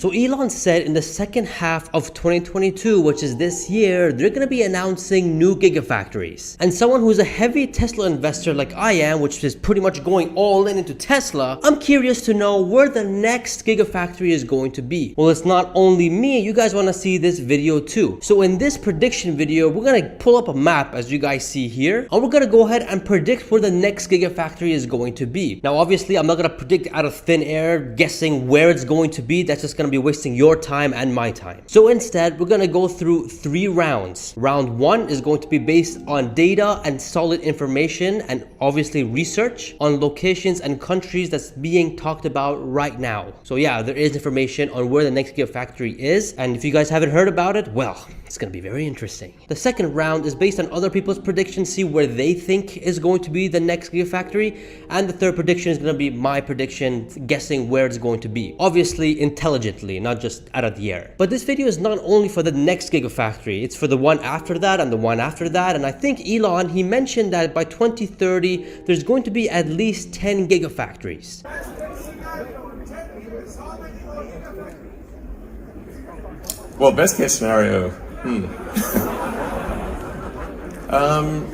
So Elon said in the second half of 2022, which is this year, they're going to be announcing new gigafactories. And someone who's a heavy Tesla investor like I am, which is pretty much going all in into Tesla, I'm curious to know where the next gigafactory is going to be. Well, it's not only me, you guys want to see this video too. So in this prediction video, we're going to pull up a map as you guys see here, and we're going to go ahead and predict where the next gigafactory is going to be. Now, obviously, I'm not going to predict out of thin air, guessing where it's going to be. That's just going to be wasting your time and my time. So instead, we're going to go through 3 rounds. Round 1 is going to be based on data and solid information and obviously research on locations and countries that's being talked about right now. So yeah, there is information on where the next gigafactory is, and if you guys haven't heard about it, well, it's going to be very interesting. The second round is based on other people's predictions, see where they think is going to be the next gigafactory, and the third prediction is going to be my prediction, guessing where it's going to be. Obviously intelligently, not just out of the air. But this video is not only for the next gigafactory, it's for the one after that and the one after that, and I think Elon, he mentioned that by 2030 there's going to be at least 10 gigafactories. Well, best case scenario,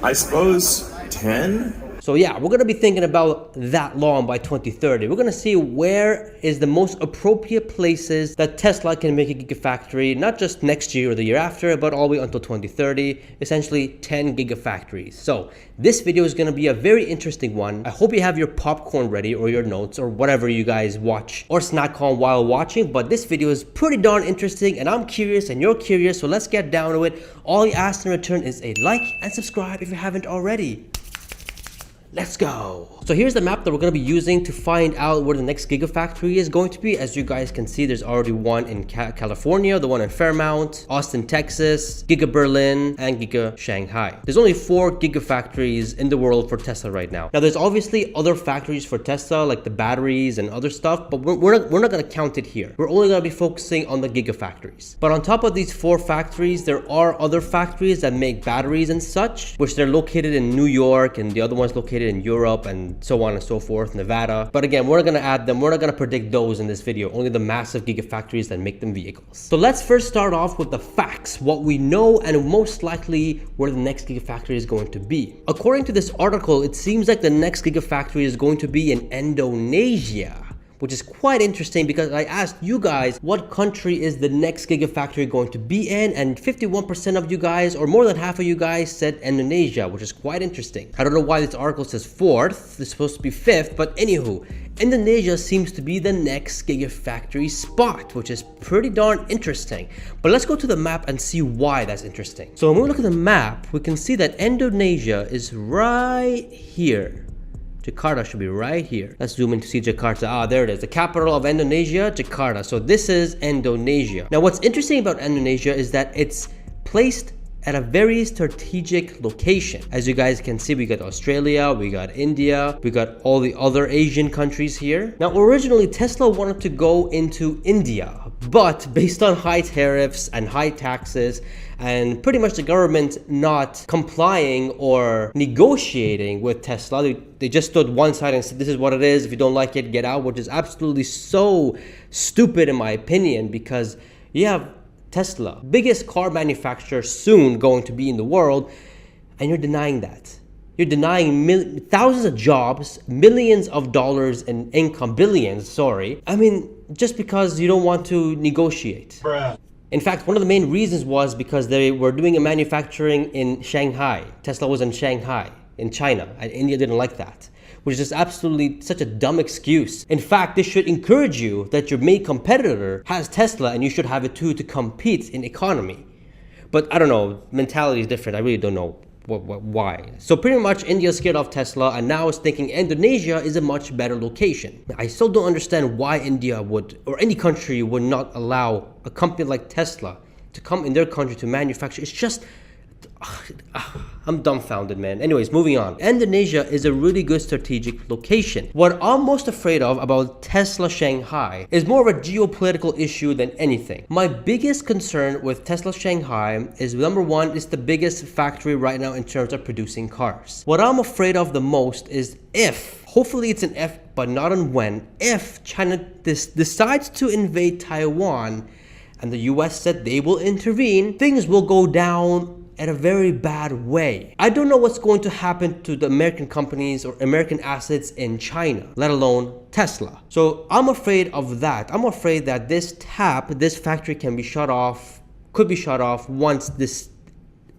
I suppose 10? So yeah, we're going to be thinking about that long by 2030. We're going to see where is the most appropriate places that Tesla can make a gigafactory, not just next year or the year after, but all the way until 2030, essentially 10 gigafactories. So this video is going to be a very interesting one. I hope you have your popcorn ready or your notes or whatever you guys watch or snack on while watching, but this video is pretty darn interesting and I'm curious and you're curious, so let's get down to it. All you ask in return is a like and subscribe if you haven't already. Let's go. So here's the map that we're going to be using to find out where the next gigafactory is going to be. As you guys can see, there's already one in California, the one in Fairmount, Austin, Texas, Giga Berlin, and Giga Shanghai. There's only 4 gigafactories in the world for Tesla right now. Now, there's obviously other factories for Tesla, like the batteries and other stuff, but we're not going to count it here. We're only going to be focusing on the gigafactories. But on top of these 4 factories, there are other factories that make batteries and such, which they're located in New York, and the other one's located in Europe and so on and so forth, Nevada. But again, we're not going to add them. We're not going to predict those in this video, only the massive gigafactories that make them vehicles. So let's first start off with the facts, what we know and most likely where the next gigafactory is going to be. According to this article, it seems like the next gigafactory is going to be in Indonesia, which is quite interesting because I asked you guys what country is the next gigafactory going to be in, and 51% of you guys, or more than half of you guys, said Indonesia, which is quite interesting. I don't know why this article says 4th, it's supposed to be 5th, but anywho, Indonesia seems to be the next gigafactory spot, which is pretty darn interesting. But let's go to the map and see why that's interesting. So when we look at the map, we can see that Indonesia is right here. Jakarta should be right here. Let's zoom in to see Jakarta. Ah, there it is. The capital of Indonesia, Jakarta. So this is Indonesia. Now, what's interesting about Indonesia is that it's placed at a very strategic location. As you guys can see, we got Australia, we got India, we got all the other Asian countries here. Now, originally, Tesla wanted to go into India, but based on high tariffs and high taxes, and pretty much the government not complying or negotiating with Tesla, they just stood one side and said, this is what it is. If you don't like it, get out, which is absolutely so stupid in my opinion, because you have Tesla, biggest car manufacturer soon going to be in the world, and you're denying that. You're denying thousands of jobs, millions of dollars in income, billions, sorry. I mean, just because you don't want to negotiate. Bruh. In fact, one of the main reasons was because they were doing a manufacturing in Shanghai. Tesla was in Shanghai, in China, and India didn't like that, which is just absolutely such a dumb excuse. In fact, this should encourage you that your main competitor has Tesla and you should have it too to compete in economy. But I don't know, mentality is different. I really don't know why. So pretty much India's scared of Tesla and now is thinking Indonesia is a much better location. I still don't understand why India would, or any country would not allow a company like Tesla to come in their country to manufacture. It's just, I'm dumbfounded, man. Anyways, moving on. Indonesia is a really good strategic location. What I'm most afraid of about Tesla Shanghai is more of a geopolitical issue than anything. My biggest concern with Tesla Shanghai is, number one, it's the biggest factory right now in terms of producing cars. What I'm afraid of the most is hopefully it's an but not on when. If China decides to invade Taiwan and the US said they will intervene, things will go down in a very bad way. I don't know what's going to happen to the American companies or American assets in China, let alone Tesla. So I'm afraid of that. I'm afraid that this factory could be shut off once this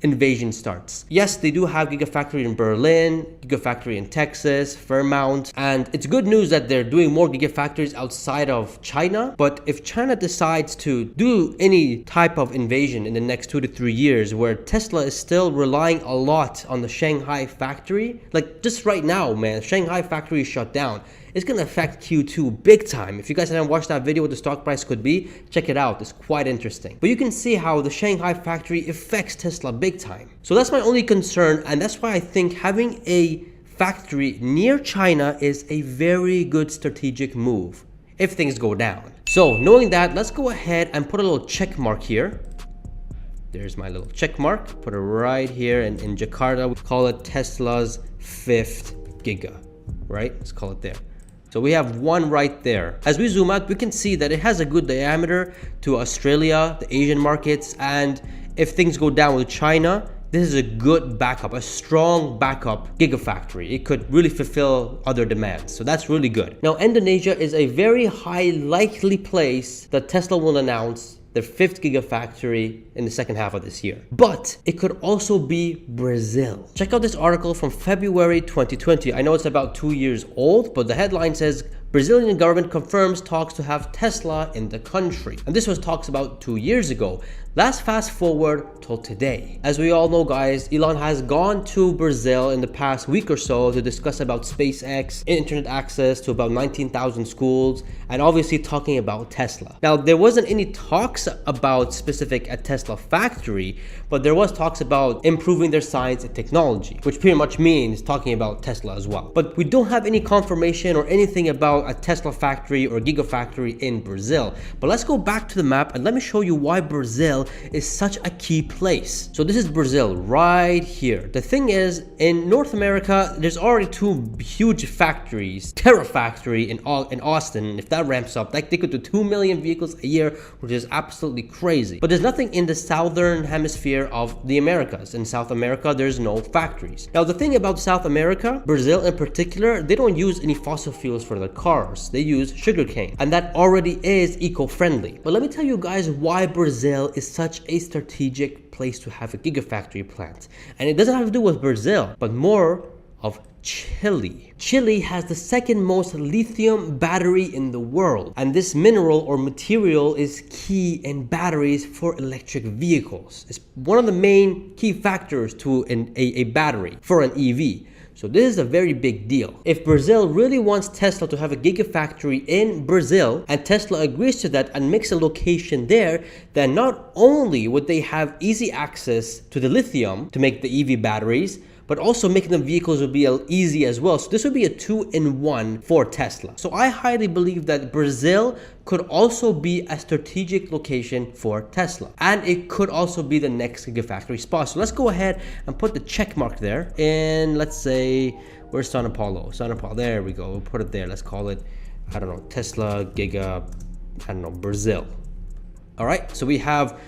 invasion starts. Yes, they do have Gigafactory in Berlin, Gigafactory in Texas, Fairmount, and it's good news that they're doing more Gigafactories outside of China. But if China decides to do any type of invasion in the next 2 to 3 years, where Tesla is still relying a lot on the Shanghai factory, like just right now, man, Shanghai factory is shut down. It's going to affect Q2 big time. If you guys haven't watched that video what the stock price could be, check it out. It's quite interesting. But you can see how the Shanghai factory affects Tesla big time. So that's my only concern, and that's why I think having a factory near China is a very good strategic move if things go down. So knowing that, let's go ahead and put a little check mark here. There's my little check mark. Put it right here in Jakarta. We call it Tesla's 5th Giga, right? Let's call it there. So we have one right there. As we zoom out, we can see that it has a good diameter to Australia, the Asian markets, and if things go down with China, this is a good backup, a strong backup gigafactory. It could really fulfill other demands. So that's really good. Now, Indonesia is a very high likely place that Tesla will announce their 5th gigafactory in the second half of this year. But it could also be Brazil. Check out this article from February 2020. I know it's about 2 years old, but the headline says, Brazilian government confirms talks to have Tesla in the country. And this was talks about 2 years ago. Let's fast forward till today. As we all know, guys, Elon has gone to Brazil in the past week or so to discuss about SpaceX, internet access to about 19,000 schools, and obviously talking about Tesla. Now, there wasn't any talks about specific a Tesla factory, but there was talks about improving their science and technology, which pretty much means talking about Tesla as well. But we don't have any confirmation or anything about a Tesla factory or Gigafactory in Brazil. But let's go back to the map and let me show you why Brazil is such a key place. So this is Brazil right here. The thing is, in North America, there's already 2 huge factories. Terafactory in Austin, if that ramps up, like they could do 2 million vehicles a year, which is absolutely crazy. But there's nothing in the southern hemisphere of the Americas. In South America, there's no factories. Now, the thing about South America, Brazil in particular, they don't use any fossil fuels for their cars. They use sugarcane, and that already is eco-friendly. But let me tell you guys why Brazil is such a strategic place to have a gigafactory plant. And it doesn't have to do with Brazil, but more of Chile. Chile has the 2nd most lithium battery in the world, and this mineral or material is key in batteries for electric vehicles. It's one of the main key factors to a battery for an EV. So this is a very big deal. If Brazil really wants Tesla to have a gigafactory in Brazil, and Tesla agrees to that and makes a location there, then not only would they have easy access to the lithium to make the EV batteries, but also making the vehicles would be easy as well. So this would be a 2-in-1 for Tesla. So I highly believe that Brazil could also be a strategic location for Tesla. And it could also be the next gigafactory spot. So let's go ahead and put the check mark there. And let's say, where's Sao Paulo? Sao Paulo, there we go. We'll put it there. Let's call it, I don't know, Tesla Giga, I don't know, Brazil. All right, so we have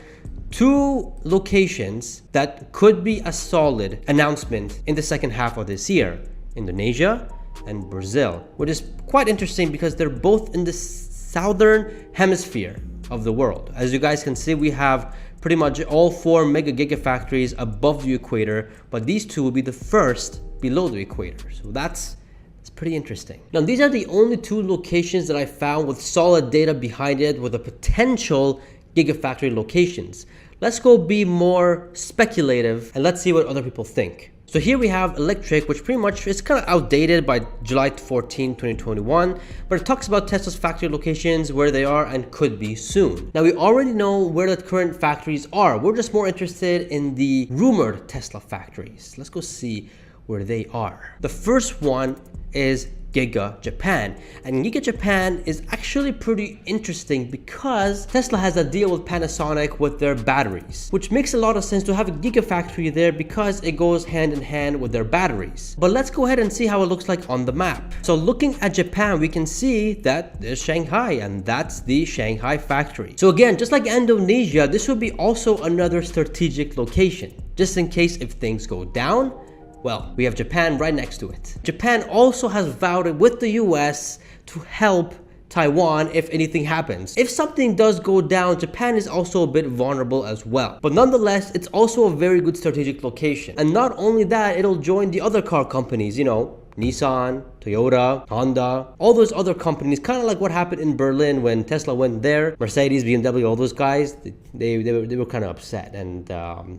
2 locations that could be a solid announcement in the second half of this year: Indonesia and Brazil, which is quite interesting because they're both in the southern hemisphere of the world. As you guys can see, we have pretty much all 4 mega gigafactories above the equator, but these 2 will be the first below the equator. So that's pretty interesting. Now, these are the only 2 locations that I found with solid data behind it with a potential gigafactory locations. Let's go be more speculative and let's see what other people think. So here we have electric, which pretty much is kind of outdated by July 14, 2021, but it talks about Tesla's factory locations, where they are and could be soon. Now, we already know where the current factories are. We're just more interested in the rumored Tesla factories. Let's go see where they are. The first one is Giga Japan. And Giga Japan is actually pretty interesting because Tesla has a deal with Panasonic with their batteries, which makes a lot of sense to have a Gigafactory there because it goes hand in hand with their batteries. But let's go ahead and see how it looks like on the map. So looking at Japan, we can see that there's Shanghai, and that's the Shanghai factory. So again, just like Indonesia, this would be also another strategic location, just in case if things go down. Well, we have Japan right next to it. Japan also has vowed with the US to help Taiwan if anything happens. If something does go down, Japan is also a bit vulnerable as well. But nonetheless, it's also a very good strategic location. And not only that, it'll join the other car companies, you know, Nissan, Toyota, Honda, all those other companies, kind of like what happened in Berlin when Tesla went there. Mercedes, BMW, all those guys, they were kind of upset, and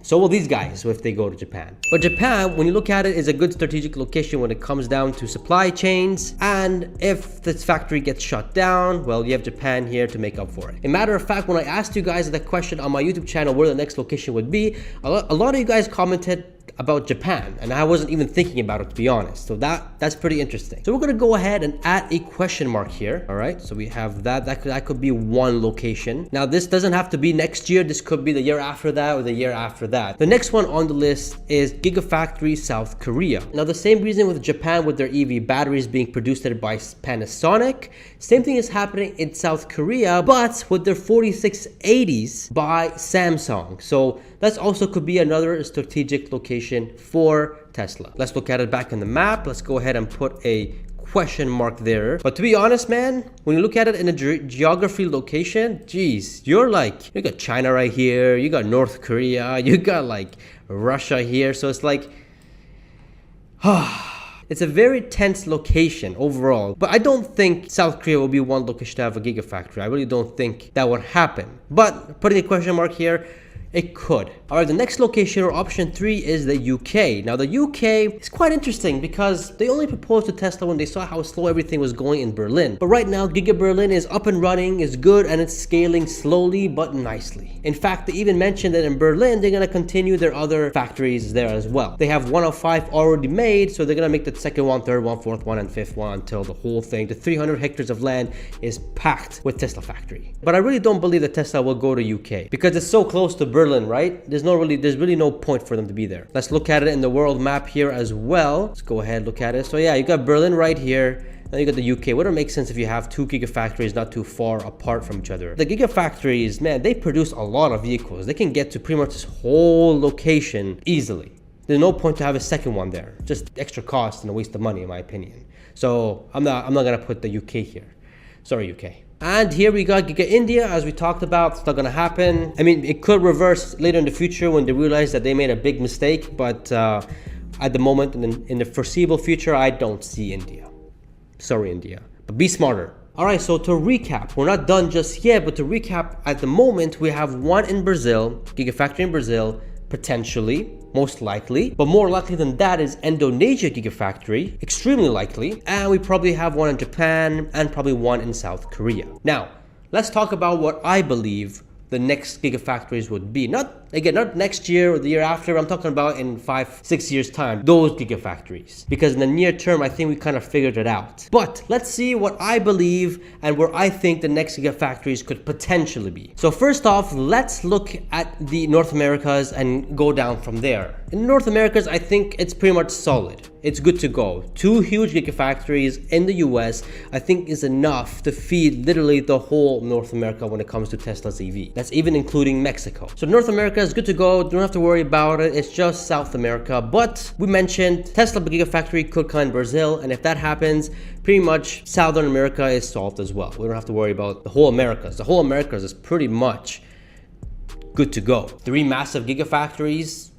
so will these guys if they go to Japan. But Japan, when you look at it, is a good strategic location when it comes down to supply chains, and if this factory gets shut down, well, you have Japan here to make up for it. A matter of fact, when I asked you guys that question on my YouTube channel where the next location would be, a lot of you guys commented about Japan, and I wasn't even thinking about it, to be honest. So that's pretty interesting. So we're gonna go ahead and add a question mark here. All right, so we have that could be one location. Now this doesn't have to be next year, this could be the year after that or the year after that. The next one on the list is Gigafactory South Korea. Now the same reason with Japan with their EV batteries being produced there by Panasonic, same thing is happening in South Korea, but with their 4680s by Samsung. So that also could be another strategic location for Tesla. Let's look at it back on the map. Let's go ahead and put a question mark there. But to be honest, man, when you look at it in a geography location, geez, you got China right here, you got North Korea, you got like Russia here. So it's like, it's a very tense location overall. But I don't think South Korea will be one location to have a Gigafactory. I really don't think that would happen. But putting a question mark here, it could. All right, the next location or option 3 is the UK. Now the UK is quite interesting because they only proposed to Tesla when they saw how slow everything was going in Berlin. But right now, Giga Berlin is up and running, is good, and it's scaling slowly but nicely. In fact, they even mentioned that in Berlin, they're gonna continue their other factories there as well. They have 1 of 5 already made, so they're gonna make the second one, third one, fourth one, and fifth one until the whole thing, the 300 hectares of land, is packed with Tesla factory. But I really don't believe that Tesla will go to UK because it's so close to Berlin, right? There's really no point for them to be there. Let's look at it in the world map here as well. Let's go ahead and look at it. So yeah, you got Berlin right here. Now you got the UK. Wouldn't make sense if you have 2 gigafactories not too far apart from each other. The gigafactories, man, they produce a lot of vehicles. They can get to pretty much this whole location easily. There's no point to have a second one there. Just extra cost and a waste of money, in my opinion. So I'm not gonna put the UK here. Sorry, UK. And here we got Giga India, as we talked about. It's not gonna happen. I mean, it could reverse later in the future when they realize that they made a big mistake, but at the moment, in the foreseeable future, I don't see India. Sorry, India, but be smarter. All right, so to recap, we're not done just yet, but to recap, at the moment, we have one in Brazil, Gigafactory in Brazil, potentially, most likely, but more likely than that is Indonesia Gigafactory, extremely likely, and we probably have one in Japan and probably one in South Korea. Now, let's talk about what I believe the next gigafactories would be. Not next year or the year after. I'm talking about in 5-6 years time, those gigafactories. Because in the near term, I think we kind of figured it out. But let's see what I believe and where I think the next gigafactories could potentially be. So first off, let's look at the North Americas and go down from there. In North Americas, I think it's pretty much solid. It's good to go. 2 huge gigafactories in the US, I think is enough to feed literally the whole North America when it comes to Tesla's EV. That's even including Mexico. So North America is good to go. Don't have to worry about it. It's just South America. But we mentioned Tesla Gigafactory could come in Brazil. And if that happens, pretty much Southern America is solved as well. We don't have to worry about the whole Americas. The whole Americas is pretty much good to go. 3 massive gigafactories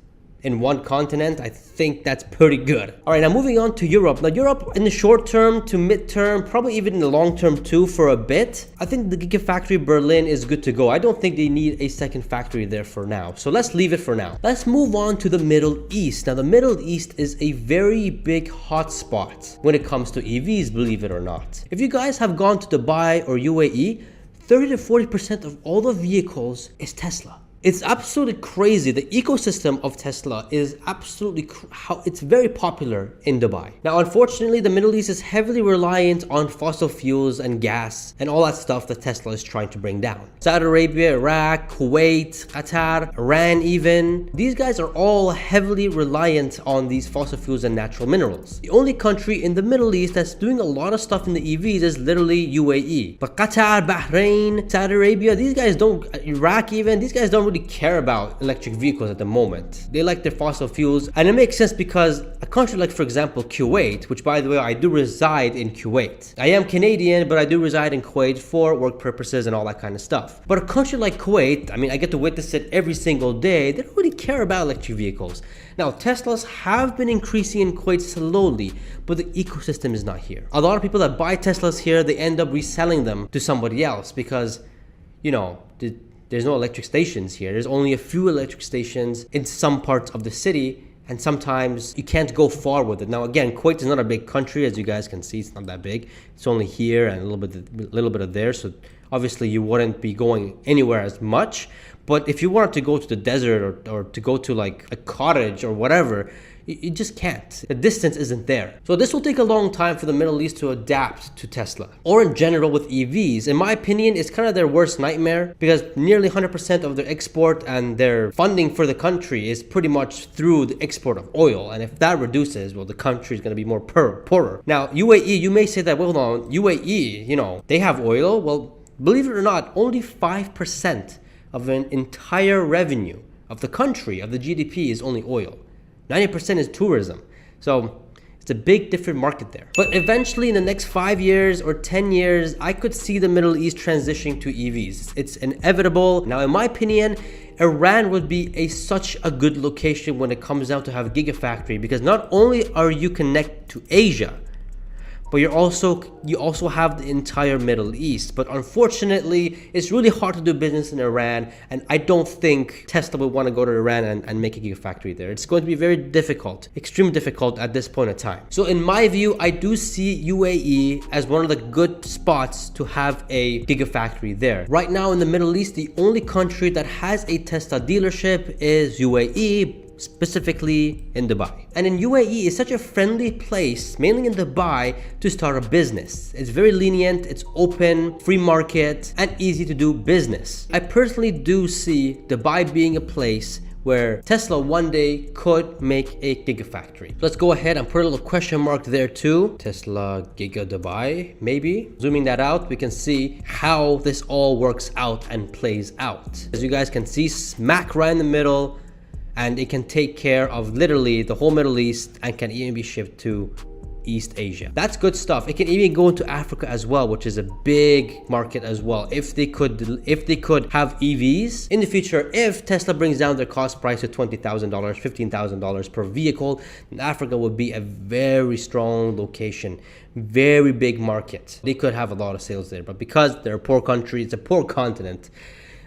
in one continent, I think that's pretty good. All right, now moving on to Europe. Now Europe in the short term to mid-term, probably even in the long term too for a bit, I think the Gigafactory Berlin is good to go. I don't think they need a second factory there for now. So let's leave it for now. Let's move on to the Middle East. Now the Middle East is a very big hotspot when it comes to EVs, believe it or not. If you guys have gone to Dubai or UAE, 30 to 40% of all the vehicles is Tesla. It's absolutely crazy. The ecosystem of Tesla is absolutely it's very popular in Dubai. Now, unfortunately, the Middle East is heavily reliant on fossil fuels and gas and all that stuff that Tesla is trying to bring down. Saudi Arabia, Iraq, Kuwait, Qatar, Iran even. These guys are all heavily reliant on these fossil fuels and natural minerals. The only country in the Middle East that's doing a lot of stuff in the EVs is literally UAE. But Qatar, Bahrain, Saudi Arabia, these guys don't, Iraq even, these guys don't really care about electric vehicles at the moment. They like their fossil fuels, and it makes sense because a country like, for example, Kuwait, which by the way, I do reside in Kuwait. I am Canadian, but I do reside in Kuwait for work purposes and all that kind of stuff. But a country like Kuwait, I mean, I get to witness it every single day. They don't really care about electric vehicles. Now, Teslas have been increasing in Kuwait slowly, but the ecosystem is not here. A lot of people that buy Teslas here, they end up reselling them to somebody else because, you know, there's no electric stations here. There's only a few electric stations in some parts of the city, and sometimes you can't go far with it. Now, again, Kuwait is not a big country, as you guys can see. It's not that big. It's only here and a little bit of there. So obviously, you wouldn't be going anywhere as much. But if you wanted to go to the desert or to go to like a cottage or whatever, you just can't. The distance isn't there. So this will take a long time for the Middle East to adapt to Tesla. Or in general with EVs, in my opinion, it's kind of their worst nightmare because nearly 100% of their export and their funding for the country is pretty much through the export of oil. And if that reduces, well, the country is going to be more poorer. Now, UAE, you may say that, well, no, UAE, you know, they have oil. Well, believe it or not, only 5% of an entire revenue of the country, of the GDP, is only oil. 90% is tourism. So it's a big different market there. But eventually in the next 5 years or 10 years, I could see the Middle East transitioning to EVs. It's inevitable. Now, in my opinion, Iran would be such a good location when it comes down to have a gigafactory, because not only are you connected to Asia, but you also have the entire Middle East. But unfortunately, it's really hard to do business in Iran, and I don't think Tesla would want to go to Iran and make a gigafactory there. It's going to be very difficult, extremely difficult at this point in time. So in my view, I do see UAE as one of the good spots to have a gigafactory there. Right now in the Middle East, the only country that has a Tesla dealership is UAE, specifically in Dubai. And in UAE, it's such a friendly place, mainly in Dubai, to start a business. It's very lenient, it's open, free market, and easy to do business. I personally do see Dubai being a place where Tesla one day could make a gigafactory. Let's go ahead and put a little question mark there too. Tesla Giga Dubai, maybe. Zooming that out, we can see how this all works out and plays out. As you guys can see, smack right in the middle, and it can take care of literally the whole Middle East and can even be shipped to East Asia. That's good stuff. It can even go into Africa as well, which is a big market as well. If they could have EVs in the future, if Tesla brings down their cost price to $20,000, $15,000 per vehicle, then Africa would be a very strong location, very big market. They could have a lot of sales there, but because they're a poor country, it's a poor continent.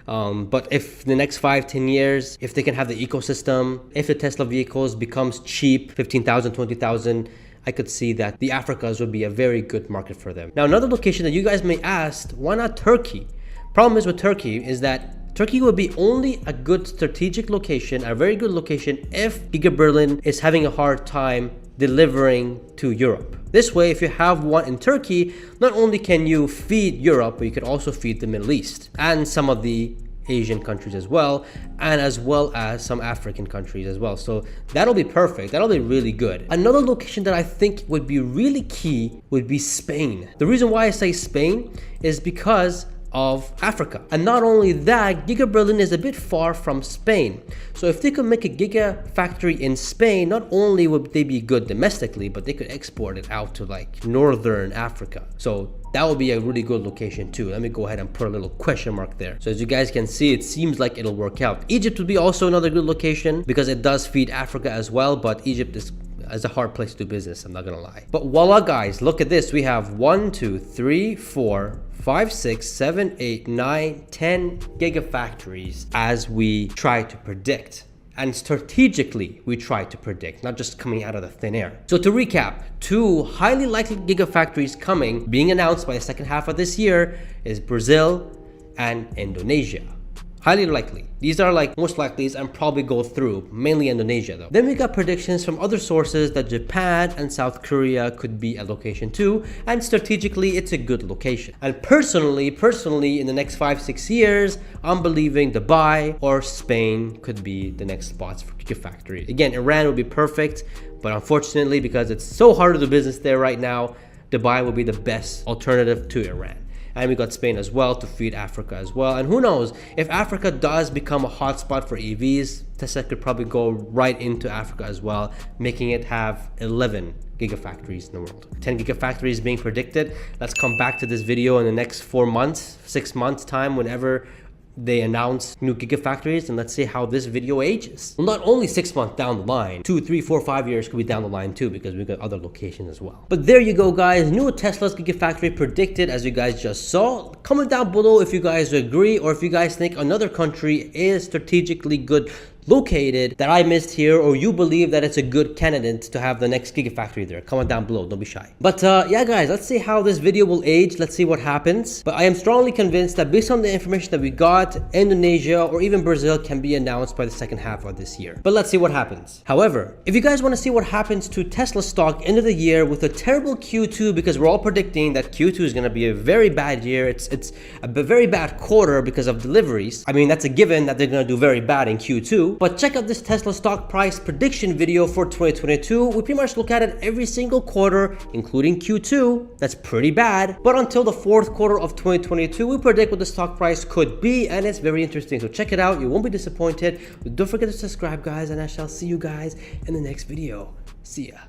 But if the next 5-10 years, if they can have the ecosystem, if the Tesla vehicles becomes cheap, 15,000, 20,000, I could see that the Africas would be a very good market for them. Now, another location that you guys may ask, why not Turkey? Problem is with Turkey is that Turkey would be only a good strategic location, a very good location, if Giga Berlin is having a hard time delivering to Europe. This way, if you have one in Turkey, not only can you feed Europe, but you could also feed the Middle East and some of the Asian countries as well as some African countries as well. So that'll be perfect. That'll be really good. Another location that I think would be really key would be Spain. The reason why I say Spain is because of Africa. And not only that, Giga Berlin is a bit far from Spain. So if they could make a gigafactory in Spain, not only would they be good domestically, but they could export it out to like Northern Africa. So that would be a really good location too. Let me go ahead and put a little question mark there. So as you guys can see, it seems like it'll work out. Egypt would be also another good location because it does feed Africa as well, but Egypt is a hard place to do business, I'm not gonna lie. But voila guys, look at this. We have 1, 2, 3, 4, 5, 6, 7, 8, 9, 10 gigafactories as we try to predict. And strategically, we try to predict, not just coming out of the thin air. So to recap, 2 highly likely gigafactories coming, being announced by the second half of this year is Brazil and Indonesia. Highly likely. These are like most likely and probably go through, mainly Indonesia though. Then we got predictions from other sources that Japan and South Korea could be a location too, and strategically it's a good location. And personally, in the next 5-6 years, I'm believing Dubai or Spain could be the next spots for Gigafactory. Again, Iran would be perfect, but unfortunately, because it's so hard to do business there right now, Dubai will be the best alternative to Iran. And we got Spain as well to feed Africa as well. And who knows, if Africa does become a hotspot for EVs, Tesla could probably go right into Africa as well, making it have 11 gigafactories in the world. 10 gigafactories being predicted. Let's come back to this video in the next 4 months, 6 months time, whenever they announce new gigafactories, and let's see how this video ages. Well, not only 6 months down the line, 2, 3, 4, 5 years could be down the line too, because we've got other locations as well. But there you go, guys. New Tesla's gigafactory predicted, as you guys just saw. Comment down below if you guys agree, or if you guys think another country is strategically good located that I missed here, or you believe that it's a good candidate to have the next gigafactory there. Comment down below, don't be shy. But yeah guys, let's see how this video will age. Let's see what happens. But I am strongly convinced that based on the information that we got, Indonesia or even Brazil can be announced by the second half of this year. But let's see what happens. However, if you guys want to see what happens to Tesla stock end of the year with a terrible Q2, because we're all predicting that Q2 is going to be a very bad year, it's a very bad quarter because of deliveries. I mean, that's a given that they're going to do very bad in Q2. But check out this Tesla stock price prediction video for 2022. We pretty much look at it every single quarter, including Q2. That's pretty bad. But until the fourth quarter of 2022, we predict what the stock price could be, and it's very interesting. So check it out. You won't be disappointed. Don't forget to subscribe, guys, and I shall see you guys in the next video. See ya.